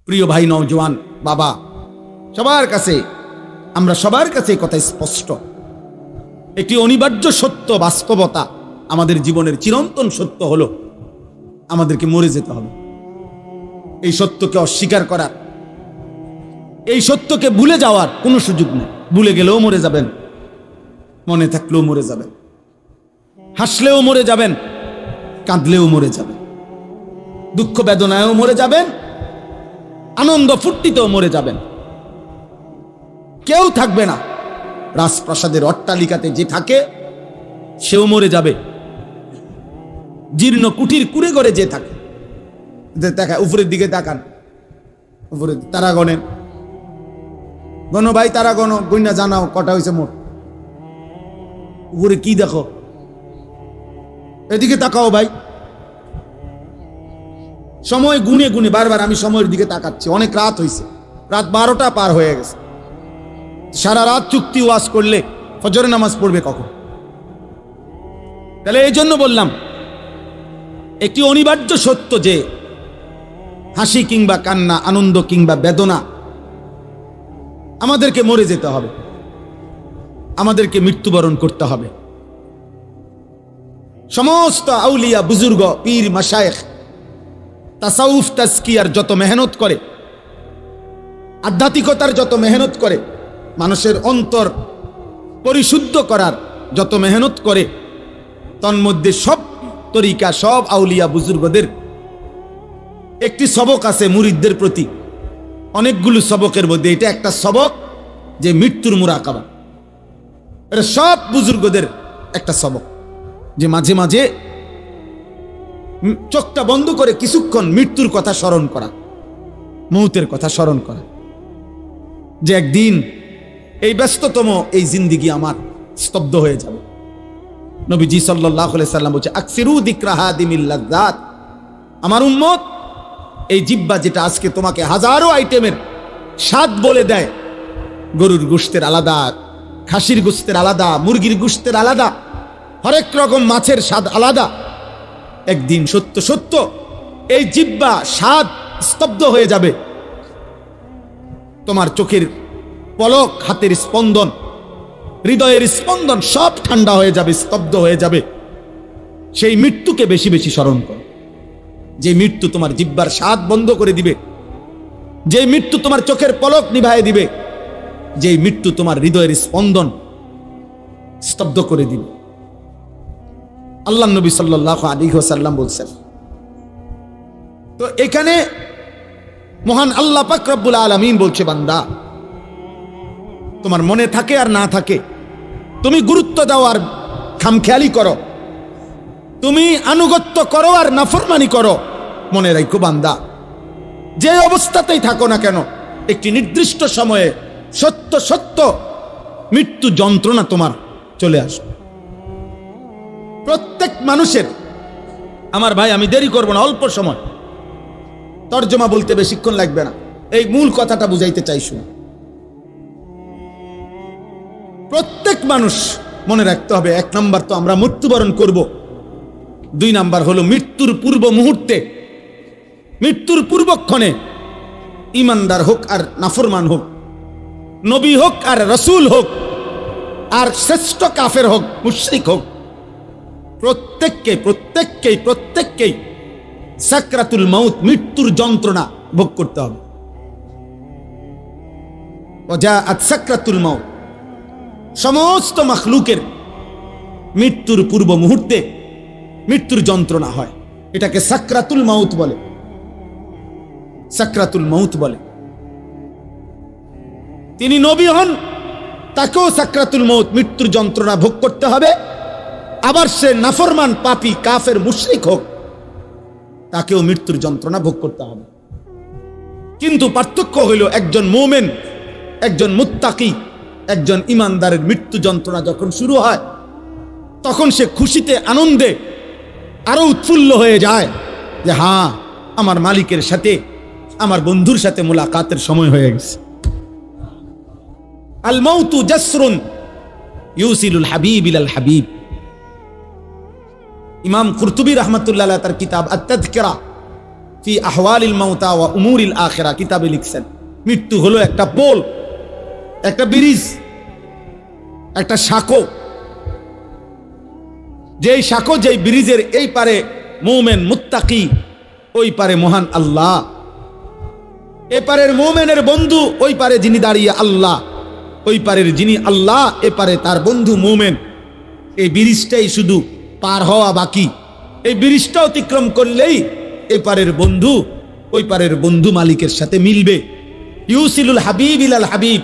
প্রিয় ভাই, নওজোয়ান বাবা, সবার কাছে, আমরা সবার কাছে এই কথা স্পষ্ট, একটি অনিবার্য সত্য, বাস্তবতা, আমাদের জীবনের চিরন্তন সত্য হলো আমাদেরকে মরে যেতে হবে। এই সত্যকে অস্বীকার করার, এই সত্যকে ভুলে যাওয়ার কোনো সুযোগ নেই। ভুলে গেলেও মরে যাবেন, মনে থাকলেও মরে যাবেন, হাসলেও মরে যাবেন, কাঁদলেও মরে যাবেন, দুঃখ বেদনায়ও মরে যাবেন, আনন্দ ফুর্তিতেও মরে যাবেন। কেউ থাকবে না। রাজপ্রাসাদের অট্টালিকাতে যে থাকে সেও মরে যাবে। জীর্ণ কুঠির কুড়ে ঘরে যে থাকে, দেখায় উপরের দিকে তাকান, উপরে তারা গণেন, গণ ভাই, তারা গণ, গইনা জানাও কটা হয়েছে মোট। উপরে কি দেখো, এদিকে তাকাও ভাই। সময় গুনে গুনে বারবার আমি সময়ের দিকে তাকাচ্ছি। অনেক রাত হয়েছে, রাত 12টা পার হয়ে গেছে। সারা রাত চুক্তি ওয়াজ করলে ফজরের নামাজ পড়বে কখন? তাহলে এই জন্য বললাম, একটি অনিবার্য সত্য যে হাসি কিংবা কান্না, আনন্দ কিংবা বেদনা, আমাদেরকে মরে যেতে হবে, আমাদেরকে মৃত্যুবরণ করতে হবে। সমস্ত আউলিয়া, বুজুর্গ, পীর, মাশায়েখ তাসাউফ তাজকিয়ার যত মেহনত করে, আধ্যাত্মিকতার যত মেহনত করে, মানুষের অন্তর পরিশুদ্ধ করার যত মেহনত করে, তন্মধ্যে সব তরিকা, সব আউলিয়া বুজুর্গদের একটি সবক আছে মুরিদদের প্রতি। অনেকগুলো সবকের মধ্যে এটা একটা সবক, যে মৃত্যুর মুরাকাবা। এটা সব বুজুর্গদের একটা সবক, যে মাঝে মাঝে চোখটা বন্ধ করে কিছুক্ষণ মৃত্যুর কথা স্মরণ করা, মৌতের কথা স্মরণ করা, যে একদিন এই ব্যস্ততম এই জিন্দিগি আমার স্তব্ধ হয়ে যাবে। নবীজি সাল্লাল্লাহু আলাইহি সাল্লাম বলছে, আকসিরু যিকরা হাদিমিল লাযযাত, আমার উম্মত এই জিহ্বা যেটা আজকে তোমাকে হাজারো আইটেমের স্বাদ বলে দেয়, গরুর গোশতের আলাদা, খাসির গোশতের আলাদা, মুরগির গোশতের আলাদা, হরেক রকম মাছের স্বাদ আলাদা, একদিন সত্য সত্য এই জিহ্বা স্বাদ স্তব্ধ হয়ে যাবে। তোমার চোখের পলক, হাতের স্পন্দন, হৃদয়ের স্পন্দন সব ঠান্ডা হয়ে যাবে, স্তব্ধ হয়ে যাবে। সেই মৃত্যুকে বেশি বেশি স্মরণ করো, যে মৃত্যু তোমার জিহ্বার স্বাদ বন্ধ করে দিবে, যে মৃত্যু তোমার চোখের পলক নিভায়ে দিবে, যে মৃত্যু তোমার হৃদয়ের স্পন্দন স্তব্ধ করে দিবে। আল্লাহ নবী সাল্লাল্লাহু আলাইহি ওয়াসাল্লাম বলছেন। তো এখানে মহান আল্লাহ পাক রব্বুল আলামিন বলছে, বান্দা তোমার মনে থাকে আর না থাকে, তুমি গুরুত্ব দাও আর খামখেয়ালি করো, তুমি আনুগত্য করো আর নাফরমানি করো, মনে রাখো বান্দা, যে অবস্থাতেই থাকো না কেন, একটি নির্দিষ্ট সময়ে সত্য সত্য মৃত্যু যন্ত্রণা তোমার চলে আসবে। প্রত্যেক মানুষের, আমার ভাই আমি দেরি করবো না, অল্প সময়, তর্জমা বলতে বেশিক্ষণ লাগবে না, এই মূল কথাটা বুঝাইতে চাই। শুনো, প্রত্যেক মানুষ মনে রাখতে হবে, 1 নাম্বার তো আমরা মৃত্যুবরণ করব, 2 নাম্বার হলো মৃত্যুর পূর্ব মুহূর্তে, মৃত্যুর পূর্বক্ষণে ইমানদার হোক আর নাফরমান হোক, নবী হোক আর রাসূল হোক, আর শ্রেষ্ঠ কাফের হোক, মুশরিক হোক, প্রত্যেককেই সাকরাতুল মাউত, মৃত্যুর যন্ত্রণা ভোগ করতে হবে। ওয়াজাআত সাকরাতুল মাউত, সমস্ত মাখলুকের মৃত্যুর পূর্ব মুহূর্তে মৃত্যুর যন্ত্রণা হয়, এটাকে সাকরাতুল মাউত বলে, সাকরাতুল মাউত বলে। তিনি নবী হন, তাকেও সাকরাতুল মাউত, মৃত্যুর যন্ত্রণা ভোগ করতে হবে। আবার সে নাফরমান, পাপী, কাফের, মুশরিক হোক, তাকেও মৃত্যুর যন্ত্রণা ভোগ করতে হবে। কিন্তু পার্থক্য হইল, একজন মুমিন, একজন মুত্তাকি, একজন ইমানদারের মৃত্যু যন্ত্রণা যখন শুরু হয়, তখন সে খুশিতে, আনন্দে আরো উৎফুল্ল হয়ে যায়, যে হ্যাঁ, আমার মালিকের সাথে, আমার বন্ধুর সাথে মুলাকাতের সময় হয়ে গেছে। আল মাউতু জাসরুন ইউসিলুল হাবিব ইলাল হাবিব। ইমাম কুরতুবী রাহমাতুল্লাহ আলাইহি তার কিতাব আত-তাযকিরা ফি আহওয়ালিল মাউতা ওয়া উমুরিল আখিরা কিতাবে লিখছেন, মৃত্যু হলো একটা পোল, একটা ব্রিজ, একটা সাঁকো। যেই সাঁকো, যেই ব্রিজের এই পারে মুমিন মুত্তাকি, ওই পারে মহান আল্লাহ। এ পারের মুমিনের বন্ধু, ওই পারে যিনি দাঁড়িয়ে আল্লাহ, ওই পারের যিনি আল্লাহ, এ পারে তার বন্ধু মুমিন। এই ব্রিজটাই শুধু পার হওয়া বাকি। এই ব্রিজটা অতিক্রম করলেই এই পারের বন্ধু ওই পারের বন্ধু মালিকের সাথে মিলবে। ইউসিলুল হাবিব ইলাল হাবিব,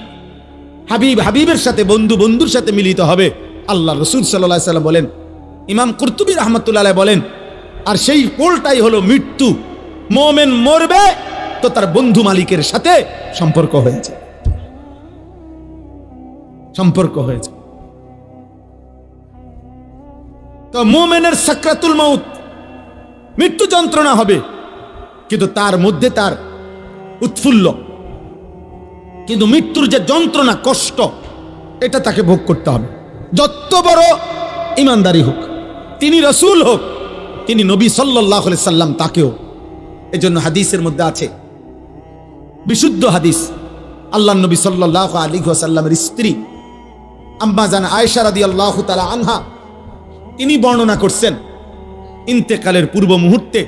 হাবিব হাবিবের সাথে, বন্ধু বন্ধুর সাথে মিলিত হবে। আল্লাহ রসুল সাল্লাল্লাহু আলাইহি ওয়াসাল্লাম বলেন, ইমাম কুরতুবী রাহমাতুল্লাহ আলাইহি বলেন, আর সেই পোলটাই হলো মৃত্যু। মুমিন মরবে তো তার বন্ধু মালিকের সাথে সম্পর্ক হয়েছে, সম্পর্ক হয়েছে। তো মুমিনের সাকরাতুল মউত, মৃত্যু যন্ত্রণা হবে, কিন্তু তার মধ্যে তার উৎফুল্ল। কিন্তু মৃত্যুর যে যন্ত্রণা, কষ্ট, এটা তাকে ভোগ করতে হবে, যত বড় ইমানদারি হোক, তিনি রাসূল হোক, তিনি নবী সাল্লাল্লাহু আলাইহি সাল্লাম, তাকেও। এজন্য হাদিসের মধ্যে আছে, বিশুদ্ধ হাদিস, আল্লাহর নবী সাল্লাল্লাহু আলাইহি ওয়াসাল্লামের স্ত্রী আম্মা জান আয়েশা রাদিয়াল্লাহু তাআলা আনহা, তিনি বর্ণনা করছেন, ইন্তেকালের পূর্ব মুহূর্তে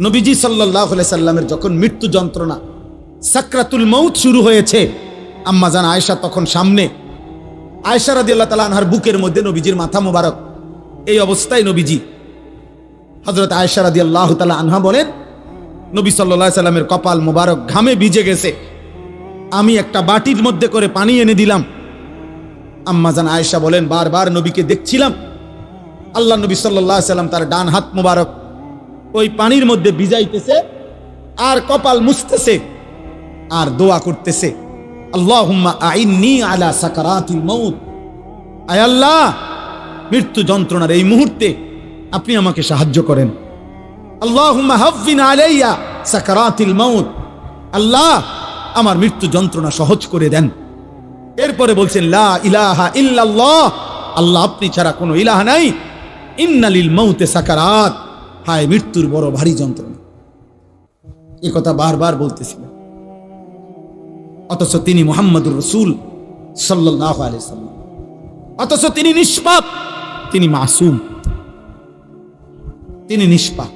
নবীজি সাল্লাল্লাহু আলাইহি সাল্লামের যখন মৃত্যু যন্ত্রণা, সাকরাতুল মউত শুরু হয়েছে, আম্মা জান আয়েশা তখন সামনে, আয়েশা রাদিয়াল্লাহু তাআলা আনহার বুকের মধ্যে নবীজির মাথা মোবারক। এই অবস্থায় নবীজি, হযরত আয়েশা রাদিয়াল্লাহু তাআলা আনহা বলেন, নবী সাল্লাল্লাহু আলাইহি সাল্লামের কপাল মোবারক ঘামে ভিজে গেছে, আমি একটা বাটির মধ্যে করে পানি এনে দিলাম। আম্মা জান আয়েশা বলেন, বারবার নবীকে দেখছিলাম, আল্লাহ নবী সাল্লাল্লাহু আলাইহি সাল্লাম তার ডান হাত মোবারক ওই পানির মধ্যে ভিজাইতেছে, আর কপাল মুছতেছে, আর দোয়া করতেছে, আল্লাহুম্মা আইন্নি আলা সাকারাতিল মউত, আয় আল্লাহ, মৃত্যু যন্ত্রণার এই মুহূর্তে আপনি আমাকে সাহায্য করেন। আল্লাহুম্মা হাফফিন আলাইয়া সাকারাতিল মউত, আল্লাহ আমার মৃত্যু যন্ত্রণা সহজ করে দেন। এরপরে বলছেন, লা ইলাহা ইল্লাল্লাহ, আল্লাহ আপনি ছাড়া কোনো ইলাহ নাই, ইন্নালিল মাউতে সাকারাত, হায় মৃত্যুর বড় ভারী যন্ত্রণা। এই কথা বারবার বলতেছিলেন, অথচ তিনি মুহাম্মদুর রাসূল সাল্লাল্লাহু আলাইহি সাল্লাম, অথচ তিনি নিষ্পাপ, তিনি মাসুম, তিনি নিষ্পাপ।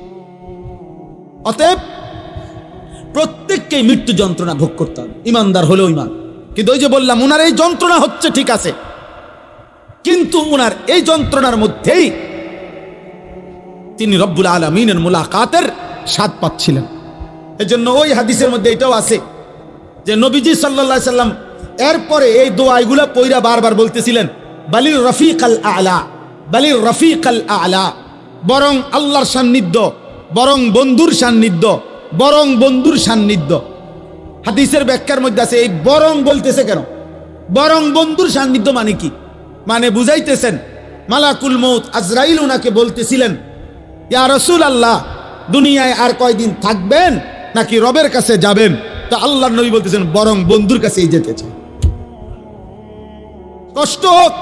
অতএব প্রত্যেককেই মৃত্যু যন্ত্রণা ভোগ করতে হবে, ইমানদার হলেও ইমান। কিন্তু ওই যে বললাম, উনার এই যন্ত্রণা হচ্ছে ঠিক আছে, কিন্তু উনার এই যন্ত্রণার মধ্যেই তিনি রব্বুল আলামিনের মুলাকাতের স্বাদ পাচ্ছিলেন। এজন্য ওই হাদিসের মধ্যে এটাও আছে যে নবীজি সাল্লাল্লাহু আলাইহি সাল্লাম এরপরে এই দোয়াগুলো পয়রা বারবার বলতেছিলেন, বালির রফিকাল আলা, বালির রফিকাল আলা, বরং আল্লাহর সান্নিধ্য, বরং বন্ধুর সান্নিধ্য, বরং বন্ধুর সান্নিধ্য। হাদিসের ব্যাখ্যার মধ্যে আছে, এই বরং বলতেছে কেন? বরং বন্ধুর সান্নিধ্য মানে কি? মানে বুঝাইতেছেন, মালাকুল মউত আজরাইল উনাকে বলতেছিলেন, ইয়া রাসূলুল্লাহ, দুনিয়ায় আর কয়দিন থাকবেন নাকি রবের কাছে যাবেন? তা আল্লাহর নবী বলতেছেন, বরং বন্ধুর কাছেই যেতে চাই। কষ্ট হোক,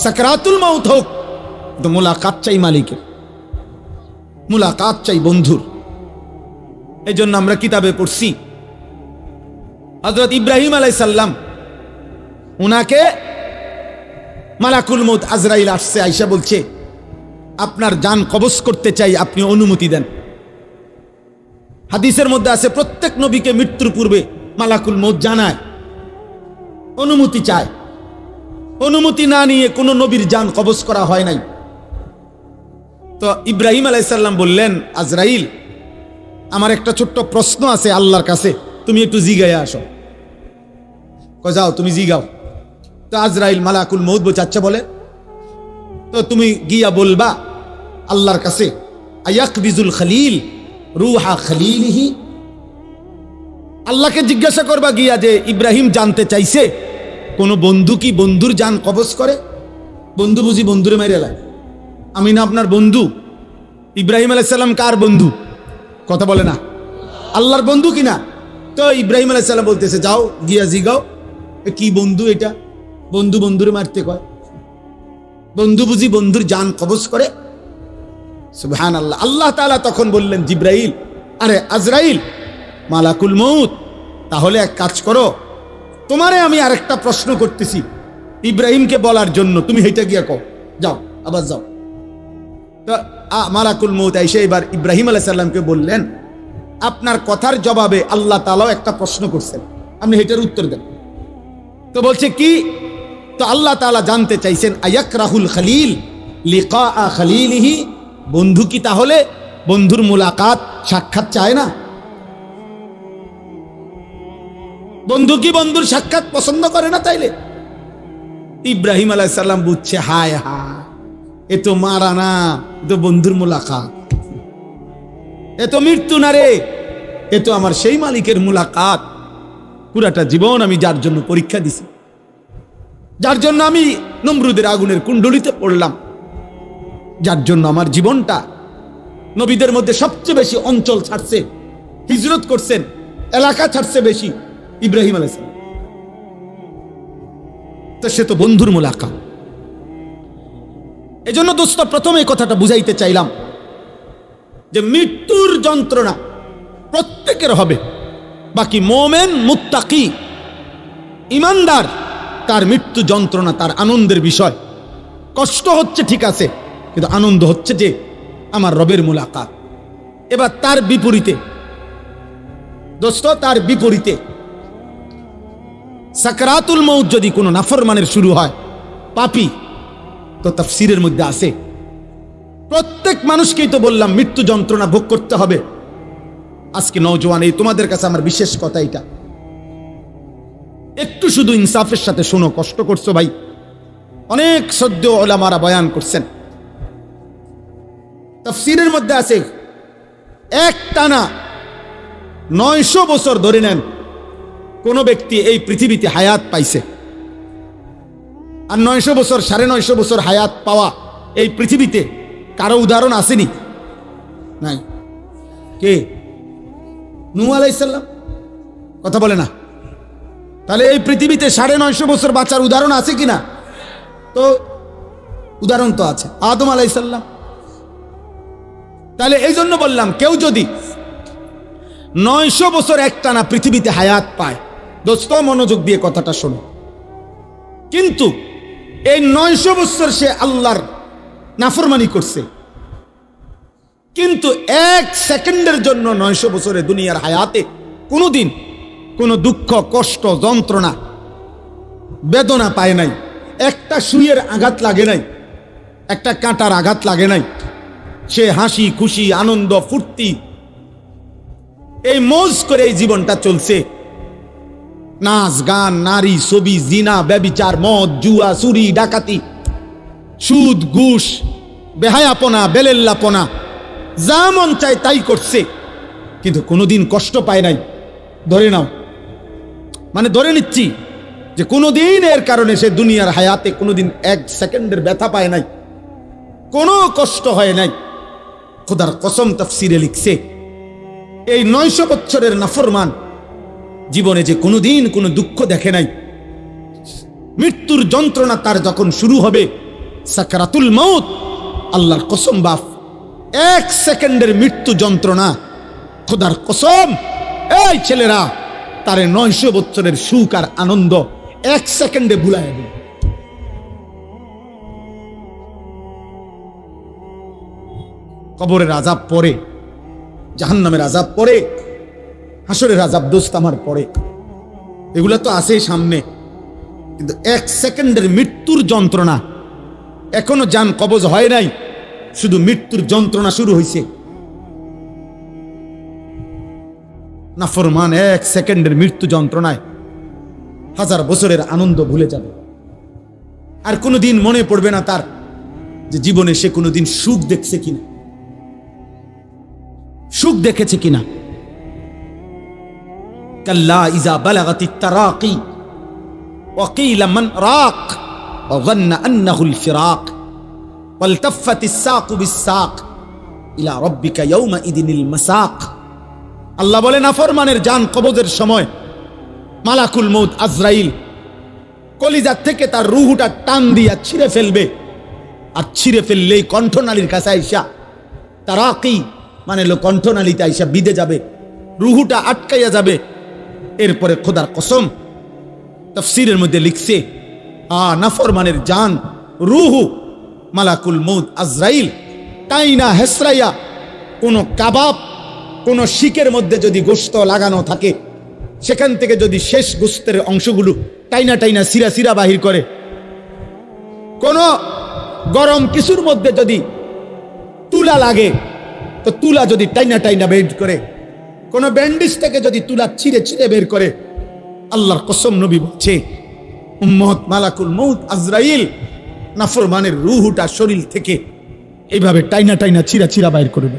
সাকরাতুল মউত হোক, তো মুলাকাত চাই মালিকের, মুলাকাত চাই বন্ধুর। এই জন্য আমরা কিতাবে পড়ছি, হযরত ইব্রাহিম আলাইহিস সালাম, উনাকে মালাকুল মউত আজরাইল আসছে, আয়েশা বলছে, আপনার জান কবজ করতে চাই, আপনি অনুমতি দেন। হাদিসের মধ্যে আছে, প্রত্যেক নবীকে মৃত্যুর পূর্বে মালাকুল মউত জানায়, অনুমতি চায়। অনুমতি না নিয়ে কোন নবীর জান কবজ করা হয় নাই। তো ইব্রাহিম আলাইহিস সালাম বললেন, আজরাইল, আমার একটা ছোট্ট প্রশ্ন আছে আল্লাহর কাছে, তুমি একটু জিগাইয়া আসো। যাও তুমি জিগাও। তো আজরাইল মালাকুল মউত বলছে, আচ্ছা বলে। তো তুমি গিয়া বলবা আল্লাহর কাছে, আয়াকবিজুল খলিল রুহা খলিলিহি, আল্লাহকে জিজ্ঞাসা করবা গিয়া যে ইব্রাহিম জানতে চাইছে কোন বন্ধু কি বন্ধুর জান কবজ করে? বন্ধু বুঝি বন্ধুরে মেরে লাগে? আমি না আপনার বন্ধু? ইব্রাহিম আলাইহিস সালাম কার বন্ধু? কথা বলে না, আল্লাহর বন্ধু কিনা? তো ইব্রাহিম আলাইহিস সালাম বলতেছে, যাও গিয়া জিগাও কি বন্ধু এটা, বন্ধু বন্ধুরে মারতে কয়? বন্ধু বুঝি বন্ধুর জান কবজ করে? সুবহানাল্লাহ। আল্লাহ তাআলা তখন বললেন, জিব্রাইল আরে আজরাইল, মালাকুল মউত, তাহলে এক কাজ করো, তোমারে আমি আরেকটা প্রশ্ন করতেছি ইব্রাহিমকে বলার জন্য, তুমি হেঁটে গিয়া কও, যাও, আবার যাও। তো মালাকুল মউত এসে এবার ইব্রাহিম আলাইহিস সালামকে বললেন, আপনার কথার জবাবে আল্লাহ তাআলাও একটা প্রশ্ন করছেন, আপনি হেটার উত্তর দেন। তো বলছে কি? তো আল্লাহ তাআলা জানতে চাইছেন, আয়াকরাহুল খলিল লিকা খলিলিহি, বন্ধু কি তাহলে বন্ধুর মুলাকাত, সাক্ষাৎ চায় না? বন্ধু কি বন্ধুর সাক্ষাৎ পছন্দ করে না? তাইলে ইব্রাহিম আলাইহিস সালাম বুঝছে, হায় হায়, এ তো মারা না, এ তো বন্ধুর মুলাকাত, এ তো মৃত্যু না রে, এ তো আমার সেই মালিকের মুলাকাত। পুরাটা জীবন আমি যার জন্য পরীক্ষা দিছি, যার জন্য আমি নমরুদের আগুনের কুণ্ডলিতে পড়লাম, যার জন্য আমার জীবনটা, নবীদের মধ্যে সবচেয়ে বেশি অঞ্চল ছাড়ছে, হিজরত করছেন, এলাকা ছাড়ছে বেশি ইব্রাহিম আলাইহিস সালাম। তো সে তো বন্ধুর মুলাকাত। এজন্য দোস্ত, প্রথমে এই কথাটা বুঝাইতে চাইলাম যে মৃত্যুর যন্ত্রণা প্রত্যেকের হবে, বাকি মোমেন মুত্তাকি ইমানদার তার মৃত্যু যন্ত্রণা তার আনন্দের বিষয়। কষ্ট হচ্ছে ঠিক আছে, কিন্তু আনন্দ হচ্ছে যে আমার রবের মুলাকাত। এবার তার বিপরীতে দোস্ত, তার বিপরীতে সাকরাতুল মউত যদি কোনো নাফরমানের শুরু হয়, পাপী, তো তাফসীরের মধ্যে আছে প্রত্যেক মানুষকেই তো বললাম মৃত্যু যন্ত্রণা ভোগ করতে হবে। আজকে নওজোয়ান, এই তোমাদের কাছে আমার বিশেষ কথা এটা, একটু শুধু ইনসাফের সাথে শোনো, কষ্ট করছো ভাই। অনেক সদ্য ওলামারা বয়ান করছেন, তাফসীরের মধ্যে আছে এক টানা 900 বছর ধরে নেন কোন ব্যক্তি এই পৃথিবীতে হায়াত পাইছে, আর 900 বছর 950 বছর হায়াত পাওয়া এই পৃথিবীতে কারো উদাহরণ আসেনি? নাই। কে? নূহ আলাইহিস সালাম। কথা বলে না? তাহলে এই পৃথিবীতে 950 বছর বাঁচার উদাহরণ আছে কিনা? তো উদাহরণ তো আছে, আদম আলাইহিস সালাম। তাহলে এই জন্য বললাম, কেউ যদি 900 বছর একটানা পৃথিবীতে হায়াত পায়, দোস্ত মনোযোগ দিয়ে কথাটা শোনো, কিন্তু এই 900 বছর সে আল্লাহর নাফরমানি করছে, কিন্তু 1 সেকেন্ডের জন্য 900 বছরে দুনিয়ার হায়াতে কোনোদিন কোনো দুঃখ, কষ্ট, যন্ত্রণা, বেদনা পায় নাই, একটা সুইয়ের আঘাত লাগে নাই, একটা কাঁটার আঘাত লাগে নাই, সে হাসি খুশি আনন্দ ফুর্তি এই মৌজ করে এই জীবনটা চলছে। নাচ গান, নারী, ছবি, জিনা, ব্যভিচার, মদ, জুয়া, চুরি, ডাকাতি, সুদ, ঘুষ, বেহায়াপনা, বেলেল্লাপনা, যা মন চায় তাই করছে, কিন্তু কোনোদিন কষ্ট পায় নাই। ধরে নাও, মানে ধরে নিচ্ছি যে কোনোদিন এর কারণে সে দুনিয়ার হায়াতে কোনোদিন 1 সেকেন্ডের ব্যথা পায় নাই, কোনো কষ্ট হয় নাই। খোদার কসম তাফসীরে লিখছে, এই 900 বছরের নাফরমান জীবনে যে কোনোদিন কোনো দুঃখ দেখে নাই, মৃত্যুর যন্ত্রণা তার যখন শুরু হবে, সাকরাতুল মউত, আল্লাহর কসম বাপ, 1 সেকেন্ডের মৃত্যু যন্ত্রণা, খোদার কসম এই ছেলেরা তারে 900 বছরের সুখ আর আনন্দ 1 সেকেন্ডে ভুলায় দেবে। কবরের আযাব পরে, জাহান্নামের আযাব পরে, হাসরের আযাব দোস্ত আমার পরে, এগুলা তো আছে সামনে, কিন্তু 1 সেকেন্ডের মৃত্যুর যন্ত্রণা, এখনো জান কবজ হয় নাই, শুধু মৃত্যুর যন্ত্রণা শুরু হয়েছে। নাফরমান 1 সেকেন্ডের মৃত্যু যন্ত্রণায় 1000 বছরের আনন্দ ভুলে যাবে, আর কোনোদিন মনে পড়বে না তার যে জীবনে সে কোনোদিন সুখ দেখছে কিনা, সুখ দেখেছে কিনা। কাল্লা ইযা বালাগাতিত তারাকি ওয়া কিলা মান রাক ওয়া যান্না আন্নাহুল ফিরাক ওয়ালতাফাতিস সাকু বিস-সাক ইলা রাব্বিকা ইয়াওমা ইদিনিল মাসাক। আল্লাহ বলে, নাফরমানের জান কবজের সময় মালাকুল মউত আজরাইল কলিজা থেকে তার রূহটা টান দিয়া ছিঁড়ে ফেলবে, আর ছিঁড়ে ফেললেই কণ্ঠনালীর কাছে আইসা তারাকি মানে লো কণ্ঠনালীতে আইসা বিদে যাবে, রুহুটা আটকাইয়া যাবে। এরপরে খোদার কসম তাফসীরের মধ্যে লিখছে, নাফরমানের জান, রুহু, মালাকুল মউত আজরাইল টাইনা হেসরাইয়া কোন কাবাব, কোন শিকের মধ্যে যদি গোশত লাগানো থাকে, সেখান থেকে যদি শেষ গোশতের অংশগুলো টাইনা টাইনা সিরা সিরা বাহির করে, কোন গরম কিছুর মধ্যে যদি তুলা লাগে তো তুলা যদি টাইনা টাইনা বের করে, কোন ব্যান্ডেজ থেকে যদি তুলা ছিঁড়ে ছিঁড়ে বের করে, আল্লাহর কসম নবী বলছে উম্মত মালাকুল মউত আজরাইল নাফরমানের রূহটা শরীর থেকে এইভাবে টাইনা টাইনা ছিঁড়া ছিঁড়া বাইর করবে।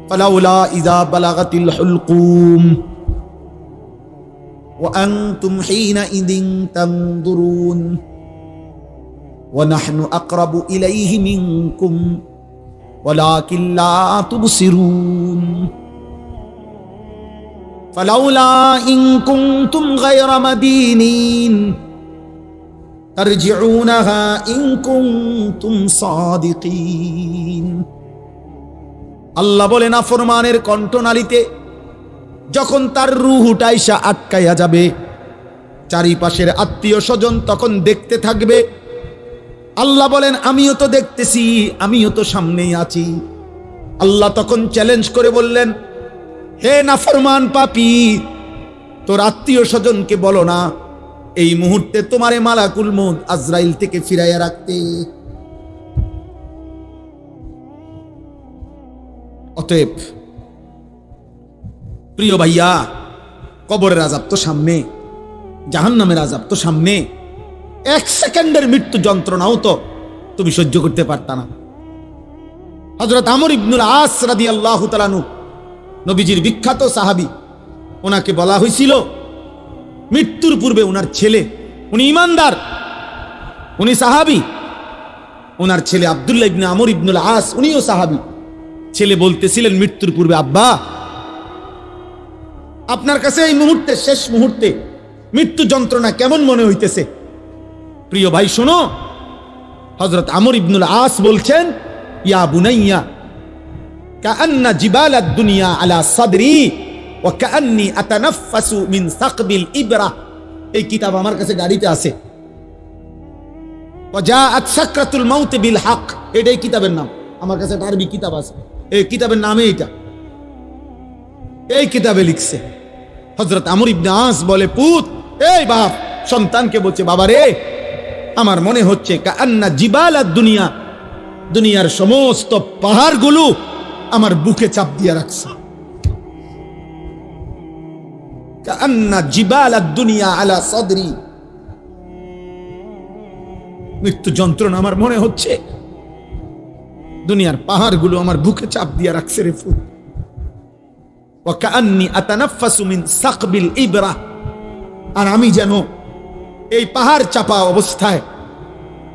ফালাউলা ইযা বালাগাতিল হুলকুম ওয়া আনতুম হিনাইযিন তানদুরুন ওয়া নাহনু আকরাবু ইলাইহি মিনকুম ওয়ালাকিন লা তুবসিরুন ফালাউলা ইন কুনতুম গায়রা মাদিনিন তারজিউনাহা ইন কুনতুম সাদিকিন। আল্লাহ বলে নাফরমানের কণ্ঠনালীতে যখন তার রূহটা আইসা আটকাইয়া যাবে, চারিপাশের আত্মীয় স্বজন তখন দেখতে থাকবে। আল্লাহ বলেন আমিও তো দেখতেছি, আমিও তো সামনেই আছি। আল্লাহ তখন চ্যালেঞ্জ করে বললেন, হে নাফরমান পাপী, তোর আত্মীয় স্বজনকে বলো না এই মুহূর্তে তোমারে মালাকুল মউত আজরাইল থেকে ফিরাইয়া রাখতে। অতএব প্রিয় ভাইয়া, কবরের আযাব তো সামনে, জাহান্নামের আযাব তো সামনে। এক সেকেন্ডের মৃত্যু যন্ত্রণাও তো তুমি সহ্য করতে পারতা না। হযরত আমর ইবনুল আস রাদিয়াল্লাহু তাআলা আনহু, নবীজির বিখ্যাত সাহাবী, ওনাকে বলা হয়েছিল মৃত্যুর পূর্বে ওনার ছেলে, উনি ইমানদার, উনি সাহাবী, ওনার ছেলে আব্দুল্লাহ ইবনে আমর ইবনুল আস, উনিও সাহাবী। ছেলে বলতেছিলেন মৃত্যুর পূর্বে, আব্বা আপনার কাছে এই মুহূর্তে, শেষ মুহূর্তে মৃত্যু যন্ত্রণা কেমন মনে হইতেছে? প্রিয় ভাই শোনো, হযরত আমর ইবনুল আস বলছেন, ইয়া বুনাইয়া কাআন্না জিবালাদ দুনিয়া আলা সাদরি ওয়া কাআন্নি আতানাফাসু মিন সাকবিল ইবরা। এই কিতাব আমার কাছে গাড়িতে আছে। ওয়া জাআত সাকরাতুল মাউত বিল হক, এটাই কিতাবের নাম। আমার কাছে আরবি কিতাব আছে, এই কিতাবের নামে এটা, এই কিতাবে লিখছে। হযরত আমর ইবনে আস বলে, পুত, এই বাপ সন্তানকে বলছে, বাবা রে, আমার মনে হচ্ছে কাআন্না জিবালাদ দুনিয়া, দুনিয়ার সমস্ত পাহাড়গুলো আমার বুকে চাপ দিয়ে রাখছে। কাআন্না জিবালাদ দুনিয়া আলা সাদরি, মৃত্যু যন্ত্রণা আমার মনে হচ্ছে দুনিয়ার পাহাড়গুলো আমার বুকে চাপ দিয়ে রাখছে রে ফুল। ওয়া কাআন্নি আতানাফাসু মিন সাকবিল ইবরা, আর আমি যেন এই পাহাড় চাপা অবস্থায়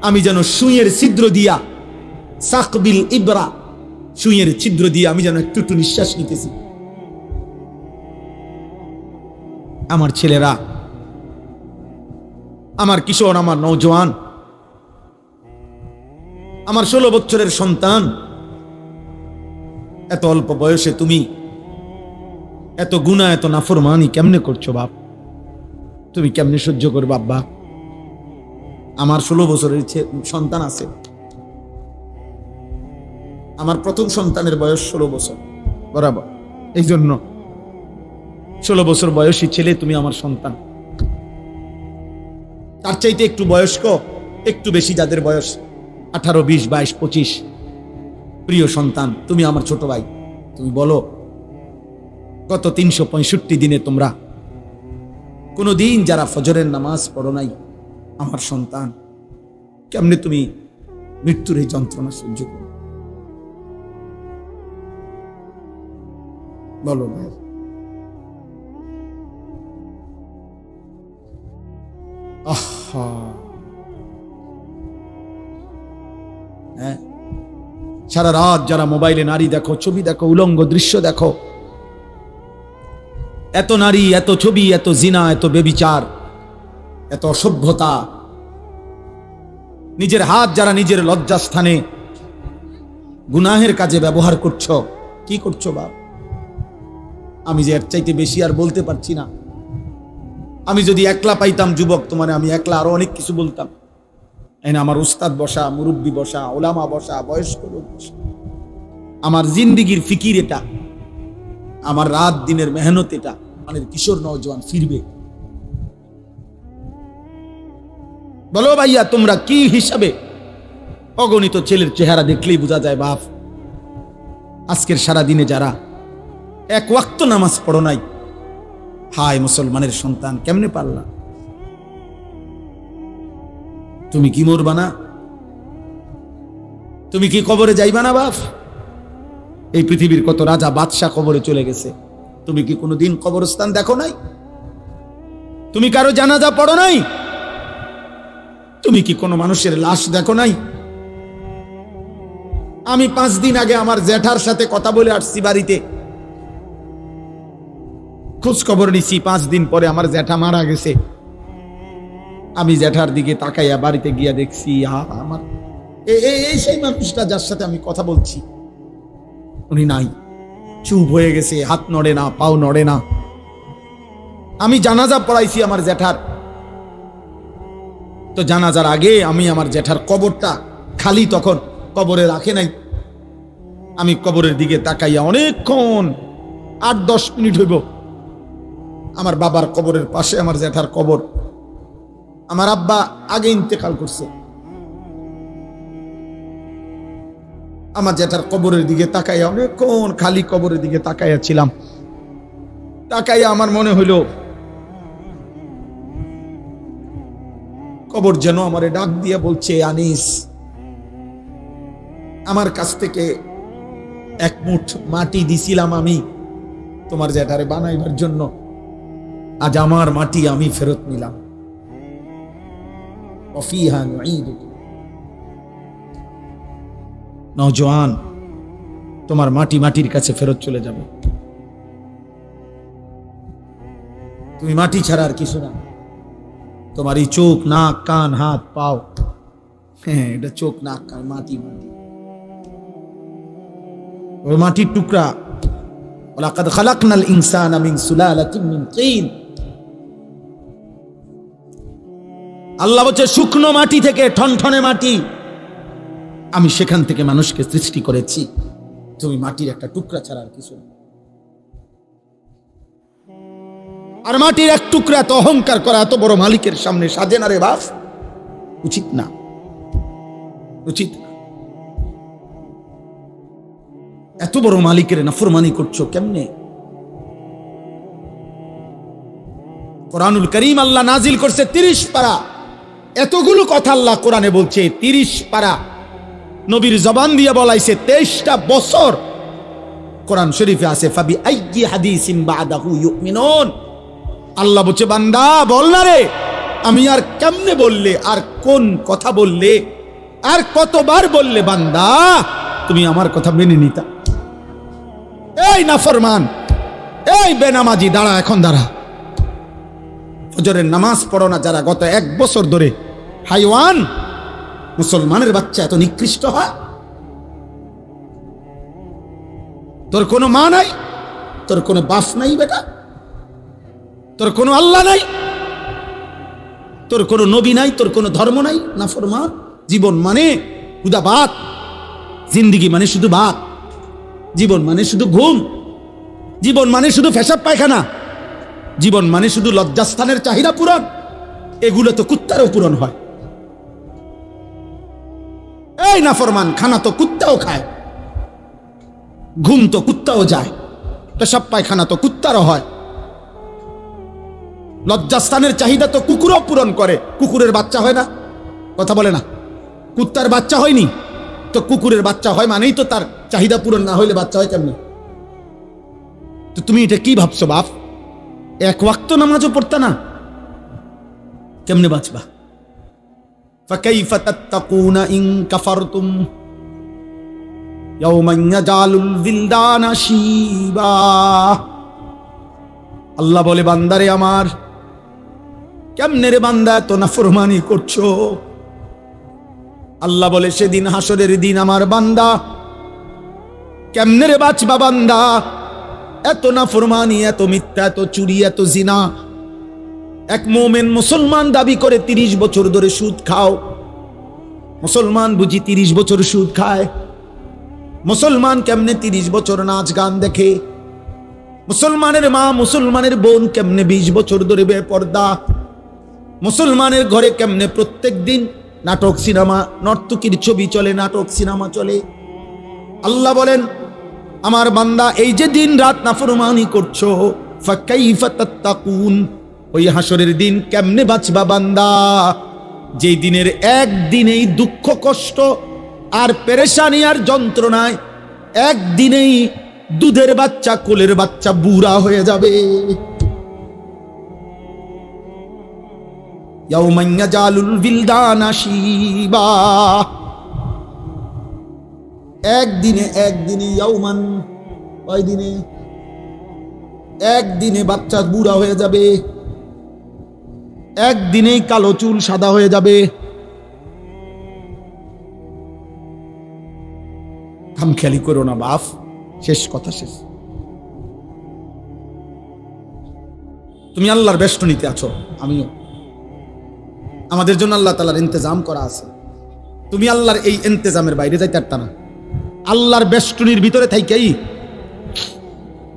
আমি যেন সুইয়ের ছিদ্র দিয়া, সাকবিল ইবরা, সুইয়ের ছিদ্র দিয়ে আমি যেন একটু একটু নিঃশ্বাস নিতেছি। আমার ছেলেরা, আমার কিশোর, আমার নওজোয়ান, আমার 16 বছরের সন্তান, এত অল্প বয়সে তুমি এত গুনাহ, এত নাফরমানি কেমনে করছো বাপ? তুমি কেমনে সহ্য করবে আব্বা? আমার 16 বছরের সন্তান আছে। আমার প্রথম সন্তানের বয়স 16 বছর বরাবর। এই জন্য 16 বছর বয়সী ছেলে তুমি আমার সন্তান। তার চাইতে একটু বয়স্ক, একটু বেশি যাদের বয়স 18, 20, 22, 25, প্রিয় সন্তান, তুমি আমার ছোট ভাই। তুমি বলো, গত 365 দিনে তোমরা কোনদিন যারা ফজরের নামাজ পড়ো নাই, আমার সন্তান, কেমনে তুমি মৃত্যুর এই যন্ত্রণা সহ্য করো? বলো ভাই। আহা, হ্যাঁ, সারা রাত যারা মোবাইলে নারী দেখো, ছবি দেখো, উলঙ্গ দৃশ্য দেখো, এত নারী, এত ছবি, এত জিনা, এত বেবিচার, এত অসভ্যতা, নিজের হাত যারা নিজের লজ্জাস্থানে গুনাহের কাজে ব্যবহার করছো। কি করছো বাপ? আমি যে এর চাইতে বেশি আর বলতে পারছি না। আমি যদি একলা পাইতাম যুবক তোমার, আমি একলা আরো অনেক কিছু বলতাম। এই না, আমার উস্তাদ বসা, মুরব্বী বসা, ওলামা বসা, বয়স্ক লোক বসা। আমার জিন্দিগির ফিকির এটা, আমার রাত দিনের মেহনত এটা। মানে কিশোর নওজোয়ান ফিরবে। বলো ভাইয়া, তোমরা কি হিসাবে? অগণিত ছেলের চেহারা দেখলেই বোঝা যায় বাপ। আজকের সারা দিনে যারা এক ওয়াক্ত নামাজ পড়ো নাই, হায় মুসলমানের সন্তান, কেমনে পারলা? তুমি কি মরবা না? তুমি কি কবরে যাইবা না বাপ? এই পৃথিবীর কত রাজা বাদশাহ কবরে চলে গেছে। তুমি কি কোনোদিন কবরস্থান দেখো নাই? তুমি কারো জানাজা পড়ো নাই? তুমি কি কোনো মানুষের লাশ দেখো নাই? আমি 5 দিন আগে আমার জ্যাঠার সাথে কথা বলে আসছি বাড়িতে, খোঁজ খবর নিছি। 5 দিন পরে আমার জ্যাঠা মারা গেছে। আমি জ্যাঠার দিকে তাকাইয়া বাড়িতে গিয়া দেখছি আমার এই সেই মানুষটা যার সাথে আমি কথা বলছি, উনি নাই, চুপ হয়ে গেছে, হাত নড়ে না, পাও নড়ে না। আমি জানাজা পড়াইছি আমার জ্যাঠার, তো জানাজার আগে আমি আমার জ্যাঠার কবরটা খালি, তখন কবরে রাখে নাই। আমি কবরের দিকে তাকাইয়া অনেকক্ষণ, 8-10 মিনিট হইব, আমার বাবার কবরের পাশে আমার জ্যাঠার কবর। আমার আব্বা আগে ইন্তেকাল করছে। আমার জ্যাঠার কবরের দিকে তাকাইয়া অনেকক্ষণ খালি কবরের দিকে তাকাইয়া ছিলাম। তাকাইয়া আমার মনে হইল কবর যেন আমারে ডাক দিয়ে বলছে, আনিস, আমার কাছ থেকে 1 মুঠ মাটি দিছিলাম আমি তোমার জ্যাঠারে বানাইবার জন্য, আজ আমার মাটি আমি ফেরত নিলাম। নওজোয়ান, তোমার মাটি মাটির কাছে ফেরত চলে যাবে। তুমি মাটি ছাড়া আর কিছু না। তোমার এই চোখ, নাক, কান, হাত, পাও, হ্যাঁ, এটা চোখ, নাক, কান, মাটি। মাটি ওই মাটির টুকরা। ওয়ালাকাদ খালাকনাল ইনসানা মিন সুলালাতিন মিন তিন। আল্লাহ বলছে, শুকনো মাটি থেকে, ঠনঠনে মাটি, আমি সেখান থেকে মানুষকে সৃষ্টি করেছি। তুমি মাটির একটা টুকরা ছাড়া আর কিছু না। আর মাটির এক টুকরা এত অহংকার করা এত বড় মালিকের সামনে সাজে না রে বাপ, উচিত না, উচিত না। এত বড় মালিকের নাফরমানি করছো কেমনে? কোরআনুল কারীম আল্লাহ নাজিল করছে 30 পারা। এতগুলো কথা আল্লাহ কোরআনে বলছে, 30 পারা নবীর জবান দিয়ে বলাইছে। 23টা বছর কোরআন শরীফে আছে, ফাবি আইয়ি হাদিসিন বাদাহু ইউমিনুন। আল্লাহ বলছে, বান্দা বল না রে, আমি আর কেমনে বললে, আর কোন কথা বললে, আর কতবার বললে বান্দা তুমি আমার কথা মেনে নিতা? এই নাফরমান, এই বেনামাজি, দাঁড়া, এখন দাঁড়া। ফজরের নামাজ পড়ো না যারা, গত 1 বছর ধরে হাইওয়ান, মুসলমানের বাচ্চা এত নিকৃষ্ট হয়? তোর কোনো মা নাই, তোর কোনো বাপ নাই বেটা, তোর কোনো আল্লাহ নাই, তোর কোনো নবী নাই, তোর কোনো ধর্ম নাই, নাফরমান। জীবন মানে হুদা ভাত, জিন্দিগি মানে শুধু ভাত, জীবন মানে শুধু ঘুম, জীবন মানে শুধু পেশাব পায়খানা, জীবন মানে শুধু লজ্জাস্থানের চাহিদা পূরণ। এগুলো তো কুত্তারও পূরণ হয়। এই নাফরমান, খানা তো কুত্তাও খায়, ঘুম তো কুত্তাও যায়, পেশাব পায়খানা তো কুত্তারও হয়, লজ্জাস্থানের চাহিদা তো কুকুরও পূরণ করে। কুকুরের বাচ্চা হয় না? কথা বলে না, কুত্তার বাচ্চা হয়নি তো কুকুরের বাচ্চা হয়, মানেই তো তার চাহিদা পূরণ না হইলে বাচ্চা হয় কেমনে? তো তুমি এটা কি ভাবছো বাপ? 1 ওয়াক্ত নামাজও পড়তা না, কেমনে বাঁচবা? ফাকাইফা তাত্তাকুনা ইন কাফারতুম ইয়াওমান ইয়াজালুল বিলদানা শিবা। আল্লাহ বলে, বান্দারে আমার, কেমনে রে বান্দা তো নাফরমানি করছো? আল্লাহ বলে, সেদিন হাসরের দিন আমার বান্দা কেমনে রে বাঁচবা বান্দা? এত নাফরমানি, এত মিথ্যা, এত চুরি, এত জিনা। এক মোমেন মুসলমান দাবি করে 30 বছর ধরে সুদ খাও। মুসলমান বুঝি 30 বছর সুদ খায়? মুসলমান কেমনে 30 বছর নাচ গান দেখে? মুসলমানের মা, মুসলমানের বোন কেমনে 20 বছর ধরে বেপর্দা? মুসলমানের ঘরে কেমনে প্রত্যেক দিন নাটক, সিনেমা, নর্তকীর ছবি চলে, নাটক সিনেমা চলে। আল্লাহ বলেন, আমার বান্দা এই যে দিন রাত নাফরমানি করছো, ফাকাইফা তাত্তাকুন, ওই হাসরের দিন কেমনে বাঁচবা বান্দা? যেই দিনের একদিনেই দুঃখ কষ্ট আর পেরেশানি আর যন্ত্রণায় একদিনেই দুধের বাচ্চা, কোলের বাচ্চা বুড়া হয়ে যাবে। ইয়াউমান ইয়াজালুল বিলদানা শিবা, একদিনে ইয়াউমান, ওই দিনে একদিনে বাচ্চা বুড়া হয়ে যাবে, একদিনেই কালো চুল সাদা হয়ে যাবে। খামখেয়ালি করো না বাপ, শেষ কথা শেষ। তুমি আল্লাহর বেষ্টনীতে আছো, আমিও। আমাদের জন্য আল্লাহ তাআলার ইন্তজাম করা আছে। তুমি আল্লাহর এই ইন্তজামের বাইরে যাইতে পারতা না। আল্লাহর বেষ্টনীর ভিতরে থাইকেই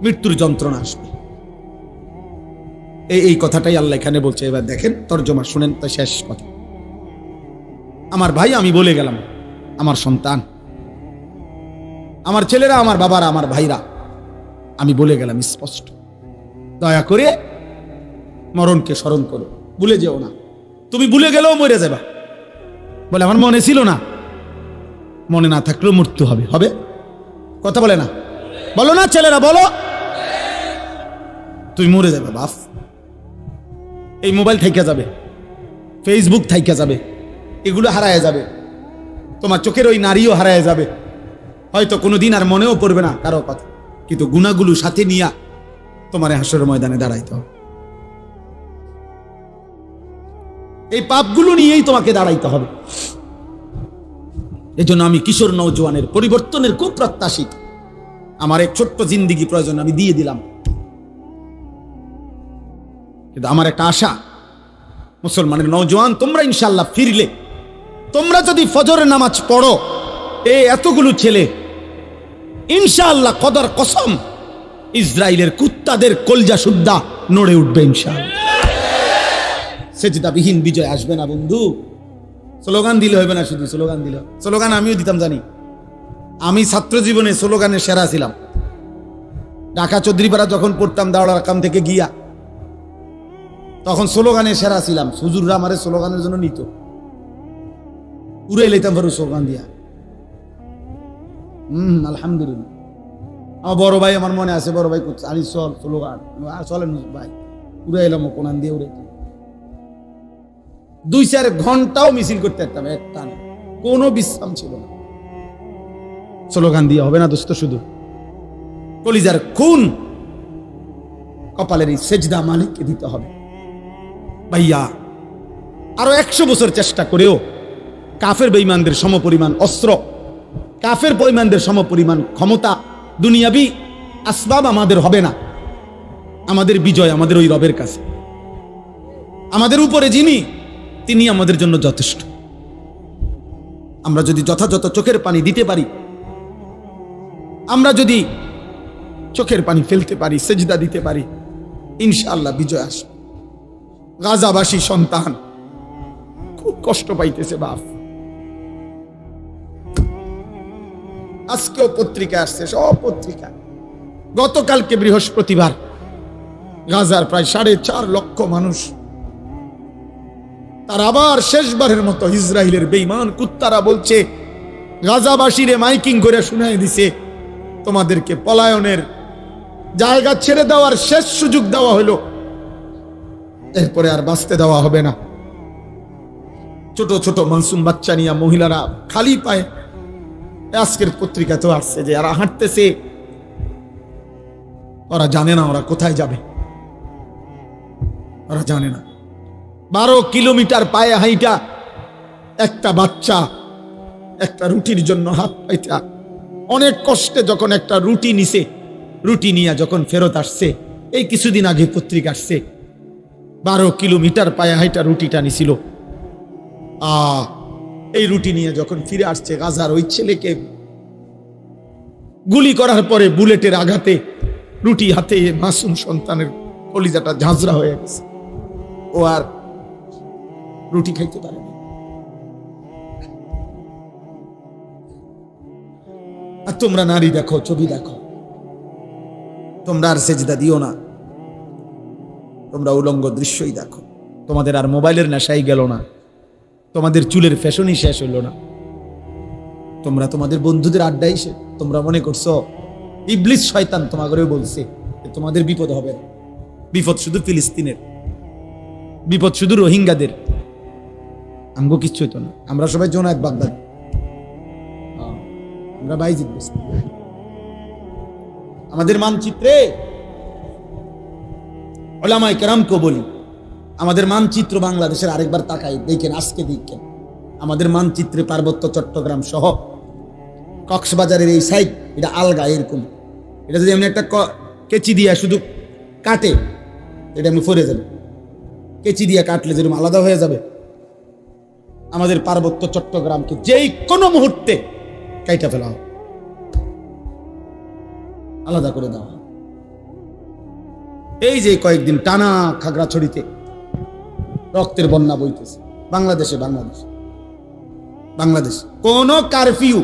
মৃত্যুর যন্ত্রণা আসবে। এই কথাটাই আল্লাহ এখানে বলছে। এবার দেখেন তরজমা শুনেন, তো শেষ কথা। আমার ভাই, আমি বলে গেলাম, আমার সন্তান, আমার ছেলেরা, আমার বাবারা, আমার ভাইরা, আমি বলে গেলাম স্পষ্ট, দয়া করে মরণকে স্মরণ করো, ভুলে যেও না। তুমি ভুলে গেলেও মরে যাবা। বলে আমার মনে ছিল না, মনে না থাকলেও মৃত্যু হবে। হবে কথা বলে না, বলো না ছেলেরা, বলো। তুমি মরে যাবে বাপ। এই মোবাইল থাইকা যাবে, ফেসবুক থাইকা যাবে, এগুলো হারায় যাবে। তোমার চোখের ওই নারীও হারায় যাবে। হয়তো কোনোদিন আর মনেও পড়বে না কারো কথা, কিন্তু গুনাহগুলো সাথে নিয়া তোমার হাসরের ময়দানে দাঁড়াইতে হবে। এই পাপগুলো নিয়েই তোমাকে দাঁড়াইতে হবে। এই জন্য আমি কিশোর নওজোয়ানের পরিবর্তনের খুব প্রত্যাশী। আমার এক ছোট্ট জিন্দিগি প্রয়োজন, আমি দিয়ে দিলাম। কিন্তু আমার একটা আশা, মুসলমানের নওজোয়ান তোমরা ইনশাআল্লাহ ফিরলে, তোমরা যদি ফজরের নামাজ পড়ো, এতগুলো ছেলে ইনশাআল্লাহ কদর কসম ইসরায়েলের কুত্তাদের কলজা সুদ্ধা নড়ে উঠবে ইনশাআল্লাহ। সেজদাবিহীন বিজয় আসবে না বন্ধু। স্লোগান দিলে হবে না, শুধু স্লোগান দিলে। স্লোগান আমিও দিতাম, জানি। আমি ছাত্র জীবনে স্লোগানের সেরা ছিলাম। ঢাকা চৌধুরীপাড়া যখন পড়তাম দাওড়ার কাম থেকে গিয়া, তখন স্লোগানে সেরা ছিলাম। হুজুররা আমারে স্লোগানের জন্য নিত, উড়ে লেতাম ফেরো স্লোগান দিয়া। আলহামদুলিল্লাহ। আমার বড় ভাই, আমার মনে আছে, বড় ভাই আনি চল স্লোগান, চলেন ভাই, উড়ে এলাম কোনান দিয়ে উড়ে। 2-4 ঘন্টাও মিছিল করতে পারতাম, একটা না, কোনো বিশ্রাম ছিল না। স্লোগান দিয়ে হবে না দোস্ত, শুধু কলিজার খুন, কপালের এই সেজদা মালিককে দিতে হবে। ভাইয়া, আরো 100 বছর চেষ্টা করেও কাফের বেঈমানদের সমপরিমাণ অস্ত্র, কাফের বেঈমানদের সমপরিমাণ ক্ষমতা, দুনিয়াবি আসবাব আমাদের হবে না। আমাদের বিজয় আমাদের ওই রবের কাছে। আমাদের উপরে যিনি, তিনি আমাদের জন্য যথেষ্ট। আমরা যদি যথাযথ চোখের পানি দিতে পারি, আমরা যদি চোখের পানি ফেলতে পারি, সেজদা দিতে পারি, ইনশাআল্লাহ বিজয় আসবে। গাজাবাসী সন্তান খুব কষ্ট পাইতেছে বাপ। আজকেও পত্রিকা আসছে, সব পত্রিকা। গতকালকে বৃহস্পতিবার গাজার প্রায় 4.5 লক্ষ মানুষ, তার আবার শেষবারের মতো ইসরায়েলের বেঈমান কুত্তারা বলছে, গাজাবাসীরে মাইকিং করে শুনাই দিছে, তোমাদেরকে পলায়নের জায়গা ছেড়ে দেওয়ার শেষ সুযোগ দেওয়া হলো, এরপরে আর বাঁচতে দেওয়া হবে না। ছোট ছোট মাসুম বাচ্চা নিয়ে মহিলারা খালি পায়ে, আজকের পত্রিকা তো আসছে যে এরা হাঁটতেছে, ওরা জানে না ওরা কোথায় যাবে, ওরা জানে না। 12 কিলোমিটার পায়ে হাইটা একটা বাচ্চা একটা রুটির জন্য হাত পাইটা অনেক কষ্টে যখন একটা রুটি নিছে, রুটি নিয়ে যখন ফেরত আসছে, এই কিছুদিন আগে পত্রিকা আসছে, 12 কিলোমিটার পায়ে হাইটা রুটিটা নিছিল। এই রুটি নিয়ে যখন ফিরে আসছে, গাজার ওই ছেলেকে গুলি করার পরে বুলেটের আঘাতে রুটি হাতে মাসুম সন্তানের কলিজাটা ঝাঁঝরা হয়ে গেছে, ও আর রুটি খাইতে পারে না। আর তোমরা নারী দেখো, ছবি দেখো, তোমরা আর সেজদা দিও না, তোমরা উলঙ্গ দৃশ্যই দেখো। তোমাদের আর মোবাইলের নেশাই গেল না, তোমাদের চুলের ফ্যাশনই শেষ হইল না, তোমরা তোমাদের বন্ধুদের আড্ডাই শেষ। তোমরা মনে করছো ইবলিস শয়তান তোমাদেরও বলছে তোমাদের বিপদ হবে না। বিপদ শুধু ফিলিস্তিনের, বিপদ শুধু রোহিঙ্গাদের, আমগো কিচ্ছু হইতো না। আমরা সবাই জোনায়েত বাগদাদি, আমরা বাইজিদ বস্তি। আমাদের মানচিত্রে উলামায়ে কেরামকে বলি, আমাদের মানচিত্র বাংলাদেশের আরেকবার তাকাই দেখেন, আজকে দেখেন আমাদের মানচিত্রে পার্বত্য চট্টগ্রাম সহ কক্সবাজারের এই সাইড, এটা আলগা এরকম। এটা যদি এমনি একটা কেচি দিয়া শুধু কাটে, এটা আমি ফরে যাবে, কেচি দিয়া কাটলে যেরকম আলাদা হয়ে যাবে, আমাদের পার্বত্য চট্টগ্রামকে যেই কোনো মুহূর্তে কাইটা ফেলা হয়, আলাদা করে দেওয়া হয়। এই যে কয়েকদিন টানা খাগড়াছড়িতে রক্তের বন্যা বইতেছে, বাংলাদেশে বাংলাদেশ কোন কারফিউ,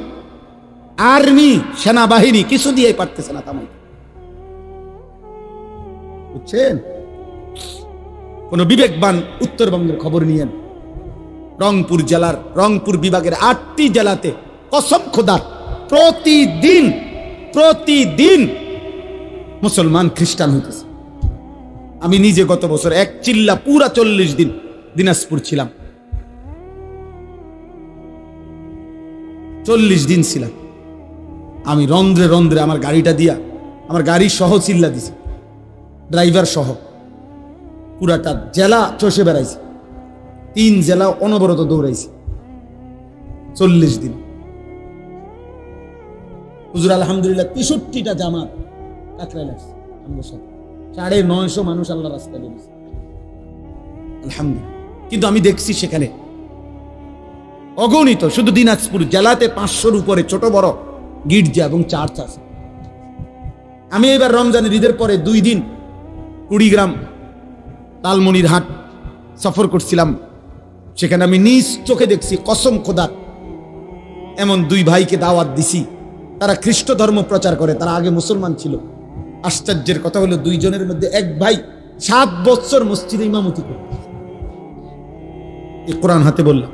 আর্মি, সেনাবাহিনী কিছু দিয়ে পারতেছে না থামাইতে, বুঝছেন? কোন বিবেকবান উত্তরবঙ্গের খবর নিয়েন, রংপুর জেলার, রংপুর বিভাগের 8টি জেলাতে কসম খোদার প্রতিদিন মুসলমান খ্রিস্টান হইতেছে। আমি নিজে গত বছর এক চিল্লা পুরা 40 দিন দিনাজপুর ছিলাম, 40 দিন ছিলাম আমি। রন্ধ্রে রন্ধ্রে আমার গাড়িটা দিয়া, আমার গাড়ি সহ চিল্লা দিছি, ড্রাইভার সহ পুরাটা জেলা চষে বেড়াইছি, 3 জেলা অনবরত দৌড়াইছি 40 দিন। হুজুর আলহামদুলিল্লাহ 63টা জামাত কাকরাইল লাগছে, 950 মানুষ আল্লাহ রাস্তায় বেরিয়েছে আলহামদুলিল্লাহ। কিন্তু আমি দেখছি সেখানে অগণিত, শুধু দিনাজপুর জেলাতে 500-র উপরে ছোট বড় গির্জা এবং চার্চ আছে। আমি এবার রমজানের ঈদের পরে 2 দিন কুড়িগ্রাম লালমনিরহাট সফর করছিলাম, সেখানে আমি নিজ চোখে দেখছি, কসম খোদার এমন 2 ভাইকে দাওয়াত দিছি, তারা খ্রিস্ট ধর্ম প্রচার করে, তারা আগে মুসলমান ছিল। আশ্চর্যের কথা হলো 2 জনের মধ্যে এক ভাই 7 বছর মসজিদে ইমামতি করে, এই কোরআন হাতে বললাম,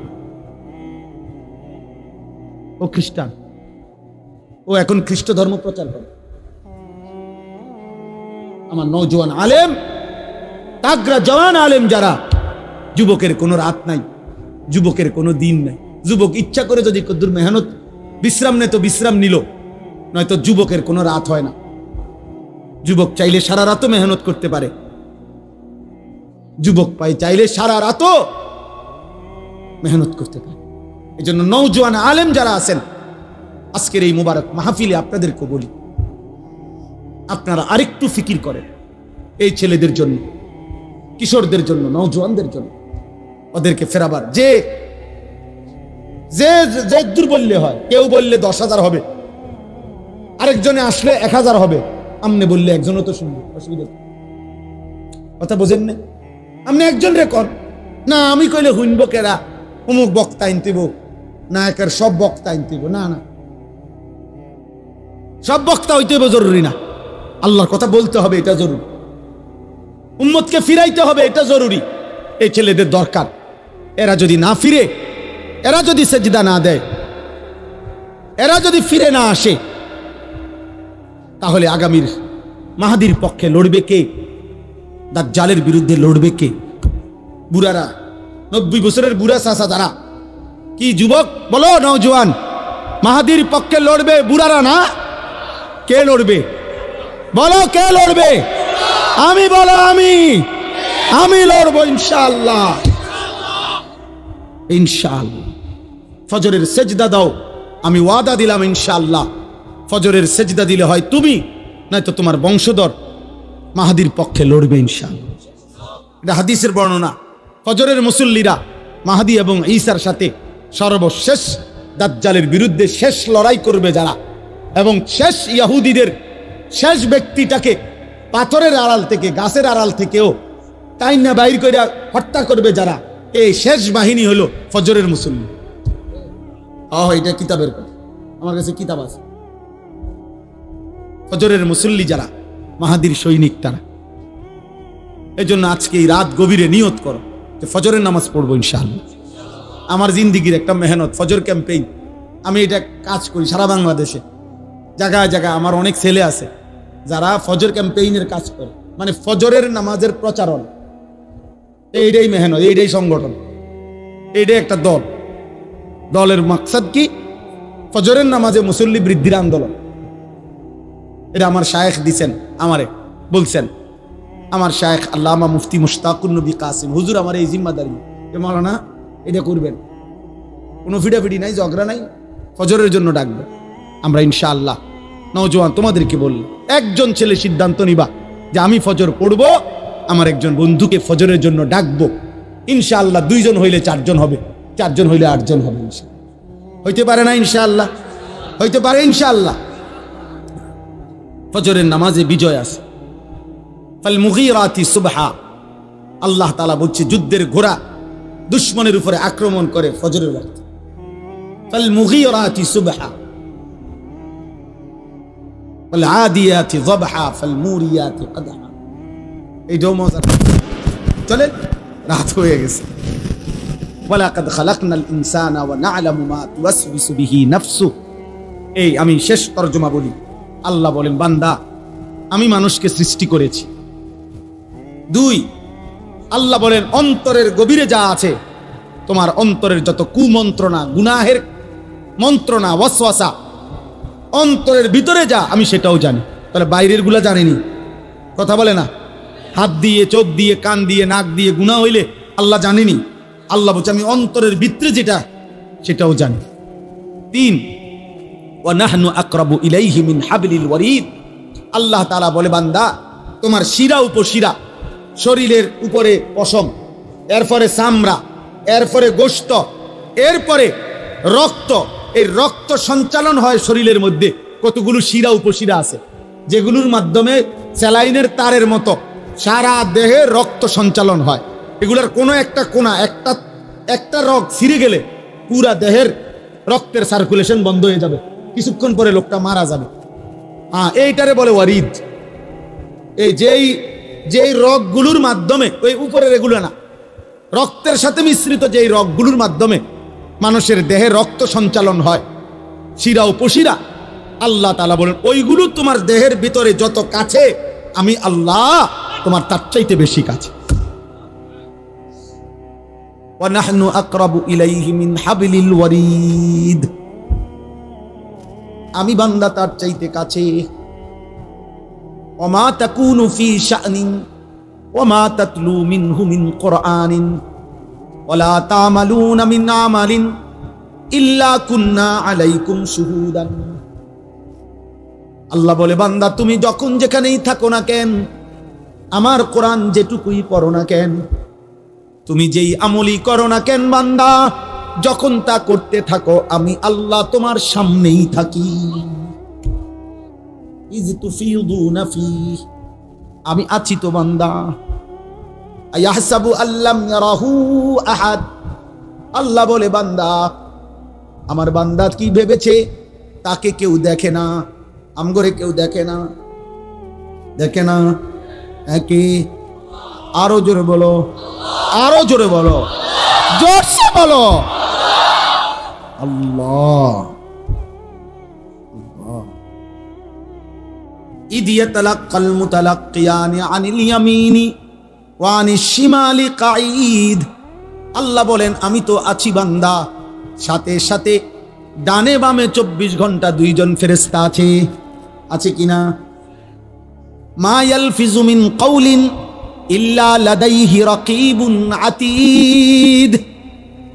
ও খ্রিস্টান, ও এখন খ্রিস্ট ধর্ম প্রচার করে। আমার নওজোয়ান আলেম, তাগড়া জওয়ান আলেম যারা, যুবকের কোনো রাত নাই, যুবকের কোনো দিন নাই। যুবক ইচ্ছা করে যদি কদ্দুর মেহনত বিশ্রাম নেয় তো বিশ্রাম নিল, নয়তো যুবকের কোনো রাত হয় না। যুবক চাইলে সারা রাতও মেহনত করতে পারে, যুবক চাইলে সারা রাতও মেহনত করতে পারে। এই জন্য নওজোয়ান আলেম যারা আছেন, আজকের এই মুবারক মাহফিলে আপনাদেরকে বলি, আপনারা আরেকটু ফিকির করেন এই ছেলেদের জন্য, কিশোরদের জন্য, নওজোয়ানদের জন্য, ওদেরকে ফেরাবার। যে যে যে দূর বললে হয়, কেউ বললে 10,000 হবে, আরেকজনে আসলে 1000 হবে, আমনে বললে একজনও তো শুনবে, অসুবিধা কথা বোঝেন না? আপনি একজন রেকর্ড না, আমি কইলে শুনবো কেরা, অমুক বক্তা আনতেব না, একের সব বক্তা আনতেব না, না সব বক্তা হইতে জরুরি না, আল্লাহর কথা বলতে হবে এটা জরুরি, উম্মতকে ফিরাইতে হবে এটা জরুরি। এই ছেলেদের দরকার, এরা যদি না ফিরে, এরা যদি সেজদা না দেয়, এরা যদি ফিরে না আসে, তাহলে আগামীর মাহাদির পক্ষে লড়বে কে? দাজ্জালের বিরুদ্ধে লড়বে কে? বুড়ারা, 90 বছরের বুড়া চাচা যারা, কি যুবক বলো, নওজোয়ান, মাহাদির পক্ষে লড়বে বুড়ারা না? কে লড়বে বলো, কে লড়বে? আমি বলো, আমি লড়বো ইনশাআল্লাহ, ইনশাআল্লাহ। ফজরের সেজদা দাও, আমি ওয়াদা দিলাম ইনশাআল্লাহ ফজরের সেজদা দিলে হয় তুমি, নয়তো তোমার বংশধর মাহাদির পক্ষে লড়বে ইনশাআল্লাহ। এটা হাদিসের বর্ণনা। ফজরের মুসল্লিরা মাহাদি এবং ঈসার সাথে সর্বশেষ দাজ্জালের বিরুদ্ধে শেষ লড়াই করবে যারা, এবং শেষ ইহুদিদের শেষ ব্যক্তিটাকে পাথরের আড়াল থেকে, গাছের আড়াল থেকেও তাই না বাইর করে হত্যা করবে যারা, এই শেষ বাহিনী হলো ফজরের মুসল্লি। এটা কিতাবের কথা, আমার কাছে কিতাব আছে। ফজরের মুসল্লি যারা মাহাদির সৈনিক তারা। এই জন্য আজকে এই রাত গভীরে নিয়ত করো যে ফজরের নামাজ পড়বো ইনশাআল্লাহ। আমার জিন্দিগির একটা মেহনত, ফজর ক্যাম্পেইন। আমি এটা কাজ করি সারা বাংলাদেশে, জায়গায় জায়গায়। আমার অনেক ছেলে আছে যারা ফজর ক্যাম্পেইনের কাজ করে, মানে ফজরের নামাজের প্রচারণ। এইটাই মেহনত, এইটাই সংগঠন, এইটাই একটা দল। দলের মাকসাদ কি? ফজরের নামাজে মুসল্লি বৃদ্ধির আন্দোলন। এটা আমার শায়েখ দিছেন, আমারে বলছেন আমার শায়েখ আল্লামা মুফতি মুশতাকুন নবী কাসিম হুজুর, আমার এই জিম্মাদারি মাওলানা এটা করবেন। কোনো ফিডাফিডি নাই, ঝগড়া নাই, ফজরের জন্য ডাকবে আমরা ইনশাআল্লাহ। নওজোয়ান তোমাদেরকে বলল, একজন ছেলে সিদ্ধান্ত নিবা যে আমি ফজর পড়ব, আমার একজন বন্ধুকে ফজরের জন্য ডাকবো ইনশাআল্লাহ। 2 জন হইলে 4 জন হবে, 4 জন হইলে 8 জন হবে ইনশাআল্লাহ। হইতে পারে না ইনশাআল্লাহ? হইতে পারে ইনশাআল্লাহ। ফজরের নামাজে বিজয় আছে। ফাল মুগীরাতি সুবহা, আল্লাহ তাআলা বলছে যুদ্ধের ঘোড়া দুশমনের উপরে আক্রমণ করে ফজরের ওয়াক্তে। ফাল মুগীরাতি সুবহা ওয়াল আদিয়াতি যবহা ফাল মুরিয়াতি কদহা। এইটাও মজা। চলেন, রাত হয়ে গেছে। ওয়ালাকাদ খালাকনাল ইনসানা ওয়া না'লামু মা তুওয়াসবিসু বিহি নাফসু। এই আমি শেষ তরজমা বলি। আল্লাহ বলেন, বান্দা আমি মানুষকে সৃষ্টি করেছি। 2, আল্লাহ বলেন অন্তরের গভীরে যা আছে, তোমার অন্তরের যত কুমন্ত্রণা, গুনাহের মন্ত্রণা, ওয়াসওয়াসা, অন্তরের ভিতরে যা আমি সেটাও জানি। তাহলে বাইরের গুলা জানিনি, কথা বলে না। হাত দিয়ে, চোখ দিয়ে, কান দিয়ে, নাক দিয়ে গুনাহ হইলে আল্লাহ জানেনি। আল্লাহ বলছে আমি অন্তরের ভিতরে যেটা সেটাও জানি। 3, ওয়া নাহনু আকরাবু ইলাইহি মিন হাবলিল ওয়ারিদ। আল্লাহ তাআলা বলে, বান্দা তোমার শিরা উপশিরা, শরীরের উপরে পশম, এরপরে চামড়া, এরপরে গোশত, এরপরে রক্ত। এই রক্ত সঞ্চালন হয় শরীরের মধ্যে। কতগুলো শিরা উপশিরা আছে যেগুলোর মাধ্যমে স্যালাইনের তারের মতো সারা দেহে রক্ত সঞ্চালন হয়। এগুলোর কোনো একটা কোনা, একটা রগ ছিঁড়ে গেলে পুরা দেহের রক্তের সার্কুলেশন বন্ধ হয়ে যাবে, কিছুক্ষণ পরে লোকটা মারা যাবে। এইটারে বলে ওয়ারিদ। এই যেই রগগুলোর মাধ্যমে, ওই উপরের এগুলো না, রক্তের সাথে মিশ্রিত যেই রগগুলোর মাধ্যমে মানুষের দেহে রক্ত সঞ্চালন হয়, শিরা উপশিরা, আল্লাহ তাআলা বলেন ওইগুলো তোমার দেহের ভিতরে যত কাছে, আমি আল্লাহ তোমার তার চাইতে বেশি কাছে। ওয়া নাহনু আকরাবু ইলাইহি মিন হাবলিল ওয়ারিদ। আমি বান্দা তার চাইতে কাছে। ওয়া মা তাকুনু ফি শা'নিন ওয়া মা তাতলু মিনহু মিন কুরআনিন ওয়া লা তা'মালুনা মিন আমালিন ইল্লা কুন্না আলাইকুম শুহুদান। আল্লাহ বলে, বান্দা তুমি যখন যেখানেই থাকো না কেন, আমার কোরআন যেটুকুই পড়ো না কেন, তুমি যেই আমলই করো না কেন, বান্দা যখন তা করতে থাকো, আমি আল্লাহ তোমার সামনেই থাকি। ইয তুফিদুনা ফি, আমি আছি তো বান্দা। আয়াহসাবু আল্লাম ইয়ারাহু আহাদ। আল্লাহ বলে, বান্দা আমার বান্দা কি ভেবেছে তাকে কেউ দেখে না? আমগরে কেউ দেখে না, দেখে না। একে আরো জোরে বলো, আরো জোরে বলো, জোরসে বলো, আল্লাহ। ইদ ইয়াতালাক্কাল মুতালাক্কিয়ানি আনিল ইয়ামিনি ওয়া আনিশ শিমালি কাঈদ। আল্লাহ বলেন আমি তো আছি বান্দা, সাথে সাথে ডানে বামে 24 ঘন্টা 2 জন ফেরেশতা আছে কিনা? মা ইয়ালফিজু মিন কাউলিন ইল্লা লাদাইহি রাকিবুন আতীদ।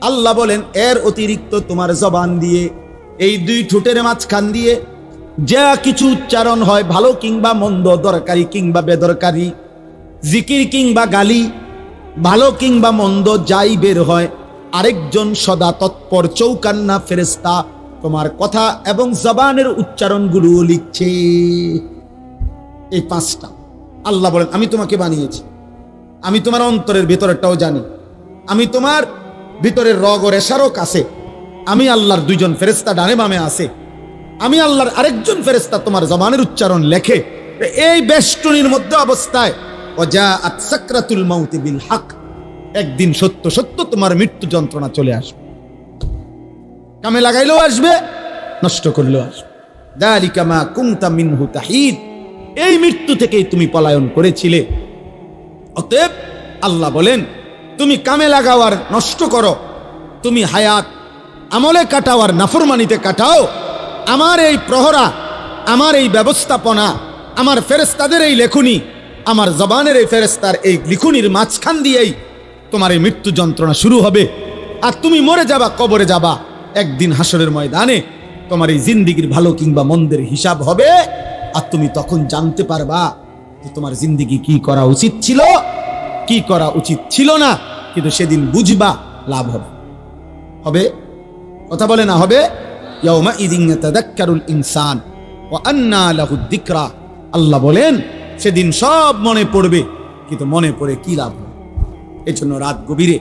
আল্লাহ বলেন এর অতিরিক্ত তোমার জবান দিয়ে, এই 2 ঠোঁটের মাঝখান দিয়ে যা কিছু উচ্চারণ হয় ভালো কিংবা মন্দ, দরকারি কিংবা বেদরকারি, জিকির কিংবা গালি, ভালো কিংবা মন্দ যাই বের হয়, আরেকজন সদা তৎপর চৌকান্না ফেরেশতা তোমার কথা এবং জবানের উচ্চারণগুলো লিখছে। এই পাঁচটা আল্লাহ বলেন আমি তোমাকে বানিয়েছি, আমি তোমার অন্তরের ভিতরেরটাও জানি, আমি তোমার ভিতরের রগ ও রেশারও কাছে, আমি আল্লাহর দুইজন ফেরেশতা ডানে বামে আছে, আমি আল্লাহর আরেকজন ফেরেশতা তোমার জবানের উচ্চারণ লেখে। এই বেষ্টনীর মধ্যে অবস্থায় ওয়াজাআত সাকরাতুল মাউতি বিল হক, একদিন সত্য সত্য তোমার মৃত্যু যন্ত্রণা চলে আসবে। কামে লাগাইলেও আসবে, নষ্ট করলেও আসবে। যালিকা মা কুনতা মিনহু তাহিদ, এই মৃত্যু থেকেই তুমি পলায়ন করেছিলে। অতএব আল্লাহ বলেন তুমি কামে লাগাও আর নষ্ট করো, তুমি হায়াত আমলে কাটাও আর নাফরমানিতে কাটাও। আমার এই প্রহরা, আমার এই ব্যবস্থাপনা, আমার ফেরেশতাদের এই লেখনী, আমার জবানের এই ফেরেশতার এই লিখুনির মাঝখান দিয়েই তোমার এই মৃত্যু যন্ত্রণা শুরু হবে। আর তুমি মরে যাবা, কবরে যাবা, একদিন হাসরের ময়দানে তোমার এই জিন্দিগির ভালো কিংবা মন্দের হিসাব হবে। আর তুমি তখন জানতে পারবা যে তোমার জিন্দিগি কি করা উচিত ছিল, কি করা উচিত ছিল না। কিন্তু সেদিন বুঝবা, লাভ হবে। হবে কথা বলে না হবে? ইয়াউমা ইযিন ইয়াতাযাক্কারুল ইনসান ওয়া আন্না লাহু যিকরা, আল্লাহ বলেন সেদিন সব মনে পড়বে, কিন্তু মনে পড়ে কি লাভ হবে? এজন্য রাত গভীরে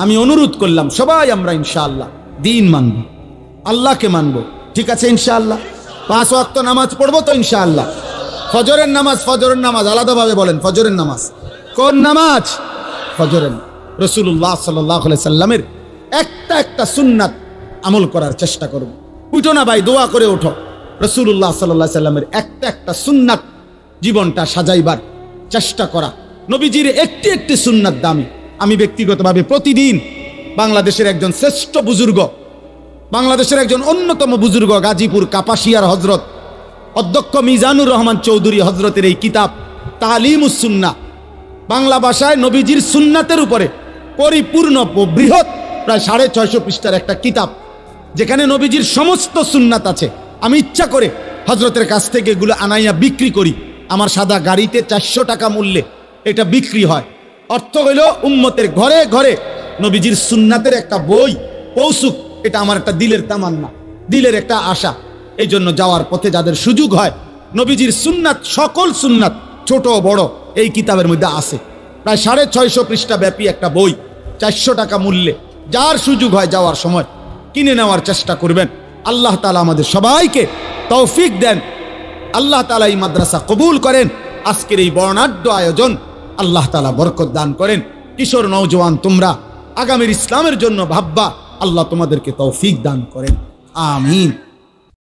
আমি অনুরোধ করলাম সবাই আমরা ইনশাআল্লাহ দিন মানব, আল্লাহকে মানব, ঠিক আছে ইনশাআল্লাহ। 5 ওয়াক্ত নামাজ পড়বো তো ইনশাআল্লাহ। ফজরের নামাজ আলাদাভাবে বলেন, ফজরের নামাজ কোন নামাজ? ফজরের। রাসূলুল্লাহ সাল্লাল্লাহু আলাইহি সাল্লামের একটা সুন্নাত আমল করার চেষ্টা করব। উঠো না ভাই, দোয়া করে ওঠো। রাসূলুল্লাহ সাল্লাল্লাহু আলাইহি সাল্লামের একটা সুন্নাত জীবনটা সাজাইবার চেষ্টা করা। নবীজির একটি সুন্নাত দামি। আমি ব্যক্তিগতভাবে প্রতিদিন বাংলাদেশের একজন শ্রেষ্ঠ বুজুর্গ, বাংলাদেশের একজন অন্যতম বুজুর্গ, গাজীপুর কাপাসিয়ার হজরত অধ্যক্ষ মিজানুর রহমান চৌধুরী হজরতের এই কিতাব তালিমুস সুন্নাহ, বাংলা ভাষায় নবীজির সুন্নাতের উপরে পরিপূর্ণ বৃহৎ প্রায় 650 পৃষ্ঠার একটা কিতাব, যেখানে নবীজির সমস্ত সুন্নাত আছে। আমি ইচ্ছা করে হজরতের কাছ থেকে এগুলো আনাইয়া বিক্রি করি। আমার সাদা গাড়িতে 400 টাকা মূল্যে এটা বিক্রি হয়। অর্থ হইল উম্মতের ঘরে ঘরে নবীজির সুন্নাতের একটা বই পৌঁছুক, এটা আমার একটা দিলের তামান্না, দিলের একটা আশা। এই জন্য যাওয়ার পথে যাদের সুযোগ হয়, নবীজির সুন্নাত, সকল সুন্নাত ছোট বড় এই কিতাবের মধ্যে আছে। প্রায় 650 পৃষ্ঠা ব্যাপী একটা বই, 400 টাকা মূল্যে। যার সুযোগ হয় যাওয়ার সময় কিনে নেওয়ার চেষ্টা করবেন। আল্লাহ তাআলা আমাদের সবাইকে তৌফিক দেন। আল্লাহ তাআলা এই মাদ্রাসা কবুল করেন। আজকের এই বর্ণাঢ্য আয়োজন আল্লাহ তাআলা বরকত দান করেন। কিশোর নওজোয়ান তোমরা আগামীর ইসলামের জন্য ভাববা, আল্লাহ তোমাদেরকে তৌফিক দান করেন। আমিন।